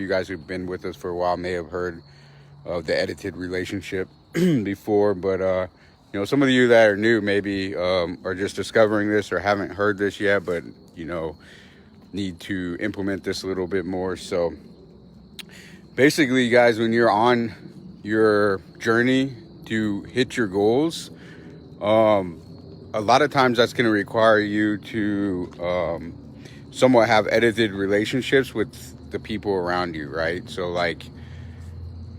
you guys who've been with us for a while may have heard of the edited relationship before, but some of you that are new maybe are just discovering this or haven't heard this yet, but need to implement this a little bit more. So basically, guys, when you're on your journey to hit your goals, a lot of times that's going to require you to somewhat have edited relationships with the people around you, right? So like,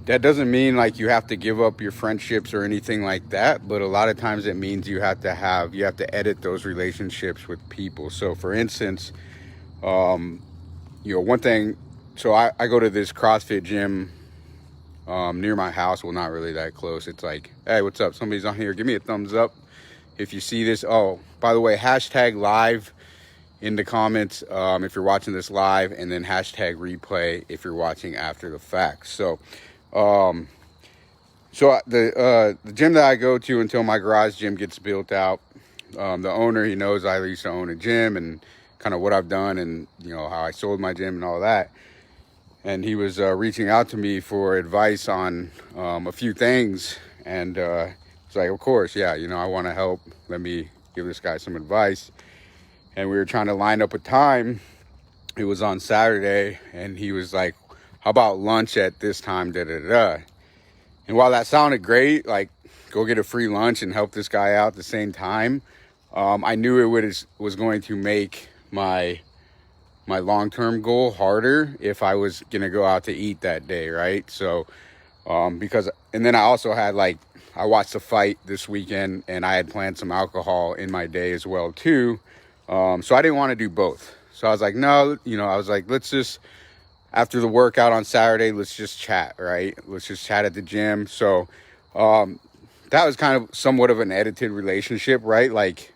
that doesn't mean like you have to give up your friendships or anything like that, but a lot of times it means you have to edit those relationships with people. So for instance, one thing, so I go to this CrossFit gym near my house. Well, not really that close. It's like, hey, what's up? Somebody's on here. Give me a thumbs up if you see this. Oh, by the way, hashtag live in the comments if you're watching this live, and then hashtag replay if you're watching after the fact. So the gym that I go to until my garage gym gets built out, the owner, he knows I used to own a gym and kind of what I've done and how I sold my gym and all that. And he was reaching out to me for advice on a few things, and it's like, of course, yeah, I want to help. Let me give this guy some advice. And we were trying to line up a time. It was on Saturday, and he was like, how about lunch at this time, da-da-da. And while that sounded great, like go get a free lunch and help this guy out at the same time, I knew it was going to make my long-term goal harder if I was going to go out to eat that day, right? So, and then I also had I watched a fight this weekend, and I had planned some alcohol in my day as well too. So I didn't want to do both. So I was like, no, I was like, let's just, after the workout on Saturday, let's just chat, right? Let's just chat at the gym. So that was kind of somewhat of an edited relationship, right? Like,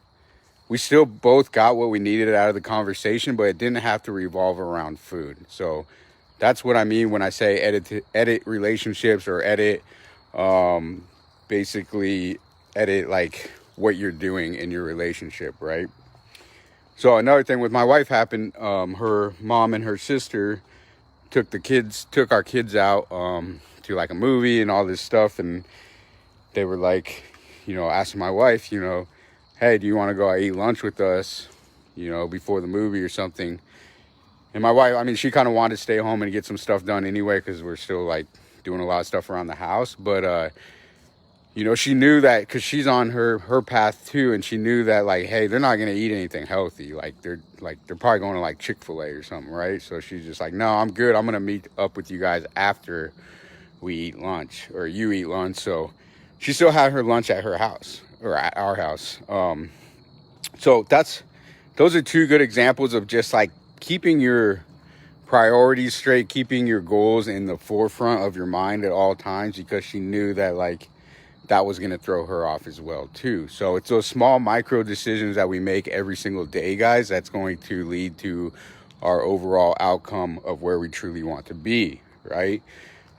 we still both got what we needed out of the conversation, but it didn't have to revolve around food. So that's what I mean when I say edit relationships, or basically edit like what you're doing in your relationship, right? So another thing with my wife happened. Her mom and her sister took our kids out to like a movie and all this stuff, and they were like, asking my wife, hey, do you want to go out eat lunch with us, before the movie or something? And my wife, I mean, she kind of wanted to stay home and get some stuff done anyway, because we're still like doing a lot of stuff around the house. But she knew that, because she's on her path too, and she knew that like, hey, they're not gonna eat anything healthy. They're probably going to like Chick-fil-A or something, right? So she's just like, no, I'm good. I'm gonna meet up with you guys after we eat lunch, or you eat lunch. So she still had her lunch at her house, or at our house. So those are two good examples of just like keeping your priorities straight, keeping your goals in the forefront of your mind at all times, because she knew that like that was going to throw her off as well too. So it's those small micro decisions that we make every single day, guys, that's going to lead to our overall outcome of where we truly want to be, right?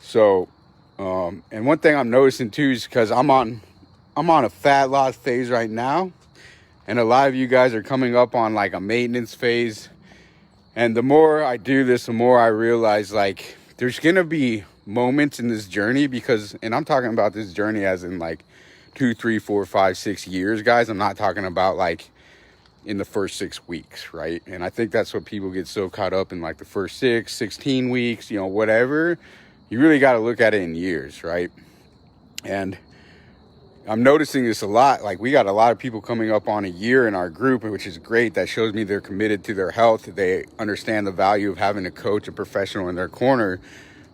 So and one thing I'm noticing too is, because I'm on a fat loss phase right now, and a lot of you guys are coming up on like a maintenance phase. And the more I do this, the more I realize like there's gonna be moments in this journey, and I'm talking about this journey as in like 2, 3, 4, 5, 6 years, guys. I'm not talking about like in the first 6 weeks, right? And I think that's what people get so caught up in, like the first 16 weeks, whatever. You really got to look at it in years, right? And I'm noticing this a lot. Like, we got a lot of people coming up on a year in our group, which is great. That shows me they're committed to their health. They understand the value of having a coach, a professional in their corner.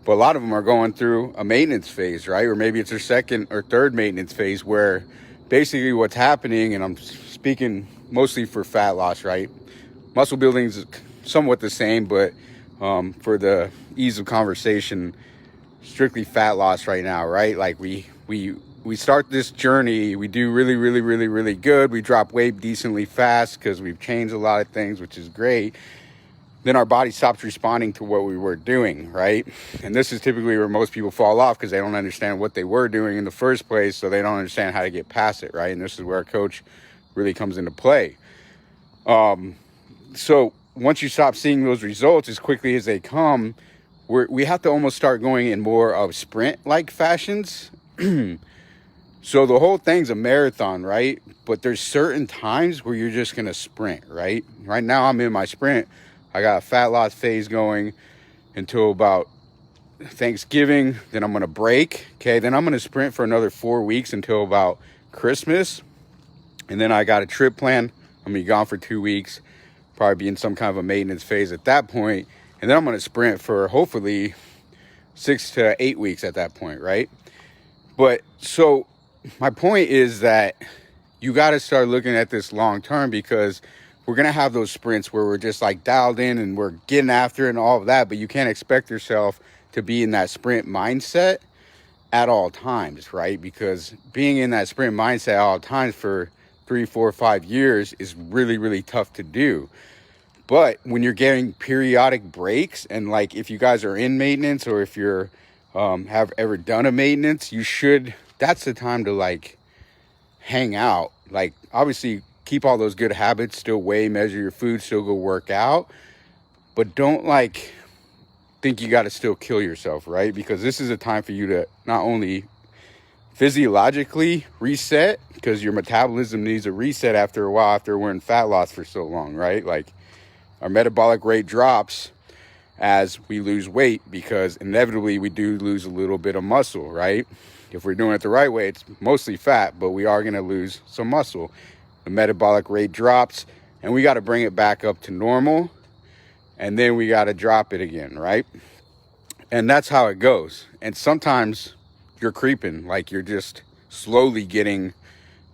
But a lot of them are going through a maintenance phase, right? Or maybe it's their second or third maintenance phase, where basically what's happening, and I'm speaking mostly for fat loss, right? Muscle building is somewhat the same, but for the ease of conversation, strictly fat loss right now, right? Like we start this journey, we do really, really, really, really good. We drop weight decently fast because we've changed a lot of things, which is great. Then our body stops responding to what we were doing, right? And this is typically where most people fall off, because they don't understand what they were doing in the first place, so they don't understand how to get past it, right? And this is where a coach really comes into play. So once you stop seeing those results as quickly as they come, we have to almost start going in more of sprint like fashions. So the whole thing's a marathon, right? But there's certain times where you're just going to sprint, right? Right now I'm in my sprint. I got a fat loss phase going until about Thanksgiving. Then I'm going to break. Okay. Then I'm going to sprint for another 4 weeks until about Christmas. And then I got a trip plan. I'm going to be gone for 2 weeks. Probably be in some kind of a maintenance phase at that point. And then I'm going to sprint for hopefully 6 to 8 weeks at that point, right? But so my point is that you got to start looking at this long term, because we're going to have those sprints where we're just like dialed in and we're getting after it and all of that. But you can't expect yourself to be in that sprint mindset at all times, right? Because being in that sprint mindset at all times for 3, 4, 5 years is really, really tough to do. But when you're getting periodic breaks, and like if you guys are in maintenance, or if you're have ever done a maintenance, that's the time to like hang out. Like obviously keep all those good habits, still weigh, measure your food, still go work out, but don't like think you got to still kill yourself, right? Because this is a time for you to not only physiologically reset, because your metabolism needs a reset after a while, after we're in fat loss for so long, right? Like our metabolic rate drops as we lose weight, because inevitably we do lose a little bit of muscle, right? If we're doing it the right way, it's mostly fat, but we are going to lose some muscle. The metabolic rate drops and we got to bring it back up to normal, and then we got to drop it again, right? And that's how it goes. And sometimes you're creeping, like you're just slowly getting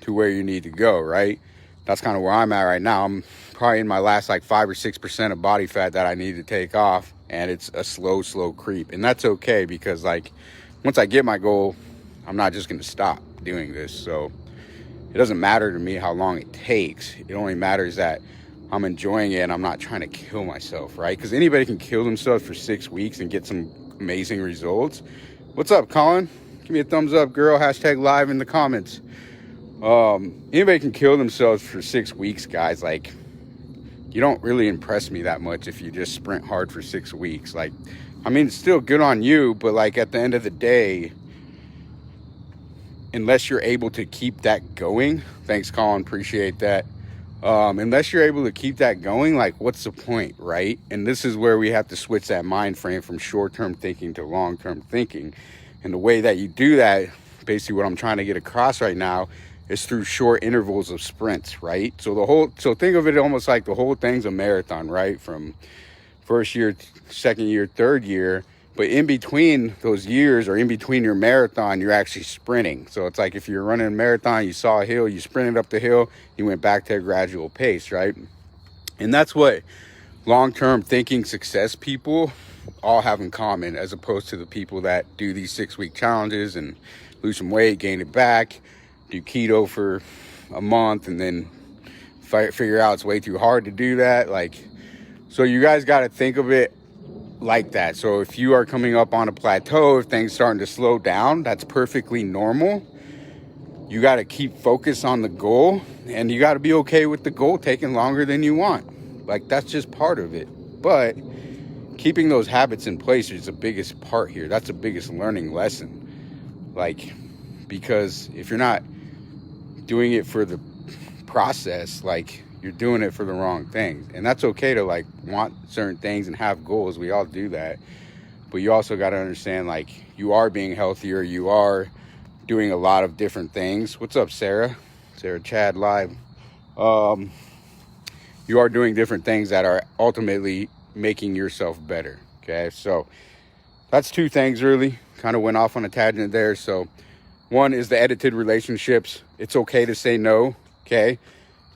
to where you need to go, right? That's kind of where I'm at right now. I'm probably in my last like 5 or 6% of body fat that I need to take off, and it's a slow creep. And that's okay, because like once I get my goal, I'm not just going to stop doing this. So it doesn't matter to me how long it takes. It only matters that I'm enjoying it and I'm not trying to kill myself, right? Because anybody can kill themselves for 6 weeks and get some amazing results. What's up, Colin? Give me a thumbs up, girl. Hashtag live in the comments. Anybody can kill themselves for 6 weeks, guys. Like, you don't really impress me that much if you just sprint hard for 6 weeks. Like, I mean, it's still good on you, but like at the end of the day, unless you're able to keep that going, thanks, Colin, appreciate that. Unless you're able to keep that going, like what's the point, right? And this is where we have to switch that mind frame from short-term thinking to long-term thinking. And the way that you do that, basically what I'm trying to get across right now, is through short intervals of sprints, right? So think of it almost like the whole thing's a marathon, right? From first year, second year, third year. But in between those years, or in between your marathon, you're actually sprinting. So it's like if you're running a marathon, you saw a hill, you sprinted up the hill, you went back to a gradual pace, right? And that's what long-term thinking success people all have in common, as opposed to the people that do these 6-week challenges and lose some weight, gain it back, do keto for a month, and then figure out it's way too hard to do that. Like, so you guys got to think of it like that. So if you are coming up on a plateau, if things starting to slow down, that's perfectly normal. You got to keep focus on the goal, and you got to be okay with the goal taking longer than you want. Like, that's just part of it. But keeping those habits in place is the biggest part here. That's the biggest learning lesson. Like, because if you're not doing it for the process, like, you're doing it for the wrong things. And that's okay to like want certain things and have goals. We all do that. But you also got to understand, like, you are being healthier. You are doing a lot of different things. What's up, Sarah? Sarah Chad live. You are doing different things that are ultimately making yourself better. Okay. So that's 2 things really. Kind of went off on a tangent there. So one is the edited relationships. It's okay to say no. Okay.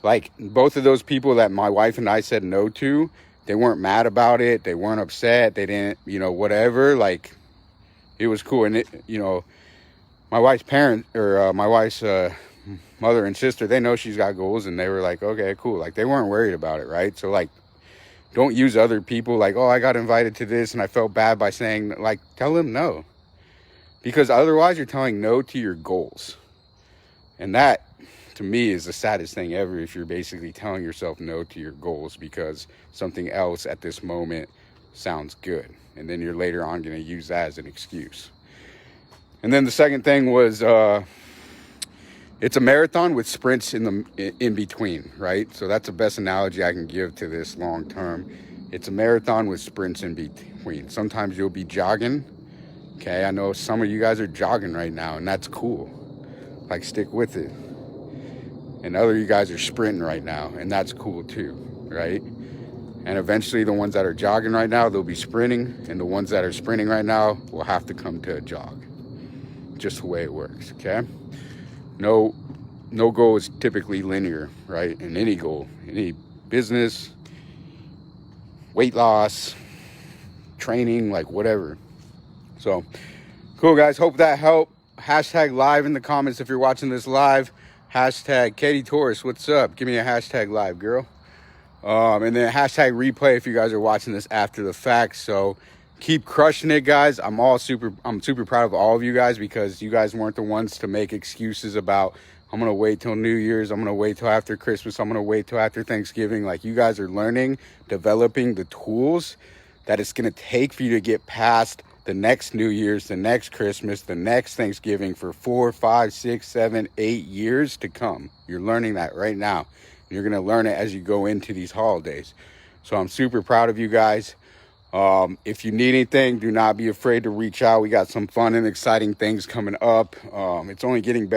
Like, both of those people that my wife and I said no to, they weren't mad about it. They weren't upset. They didn't, whatever. Like, it was cool. And my wife's mother and sister, they know she's got goals, and they were like, okay, cool. Like, they weren't worried about it, right? So like, don't use other people like, oh, I got invited to this and I felt bad by saying, like, tell them no. Because otherwise you're telling no to your goals. And that, to me, is the saddest thing ever, if you're basically telling yourself no to your goals because something else at this moment sounds good. And then you're later on going to use that as an excuse. And then the second thing was, it's a marathon with sprints in between, right? So that's the best analogy I can give to this long term. It's a marathon with sprints in between. Sometimes you'll be jogging. Okay, I know some of you guys are jogging right now, and that's cool. Like, stick with it. And other you guys are sprinting right now, and that's cool too, right? And eventually the ones that are jogging right now, they'll be sprinting, and the ones that are sprinting right now will have to come to a jog. Just the way it works, okay? No goal is typically linear, right? In any goal, any business, weight loss, training, like whatever. So, cool, guys. Hope that helped. Hashtag live in the comments if you're watching this live. Hashtag Katie Torres, what's up? Give me a hashtag live, girl. And then hashtag replay if you guys are watching this after the fact. So keep crushing it, guys. I'm super proud of all of you guys, because you guys weren't the ones to make excuses about, I'm going to wait till New Year's. I'm going to wait till after Christmas. I'm going to wait till after Thanksgiving. Like, you guys are learning, developing the tools that it's going to take for you to get past the next New Year's, the next Christmas, the next Thanksgiving for 4, 5, 6, 7, 8 years to come. You're learning that right now. You're going to learn it as you go into these holidays. So I'm super proud of you guys. If you need anything, do not be afraid to reach out. We got some fun and exciting things coming up. It's only getting better.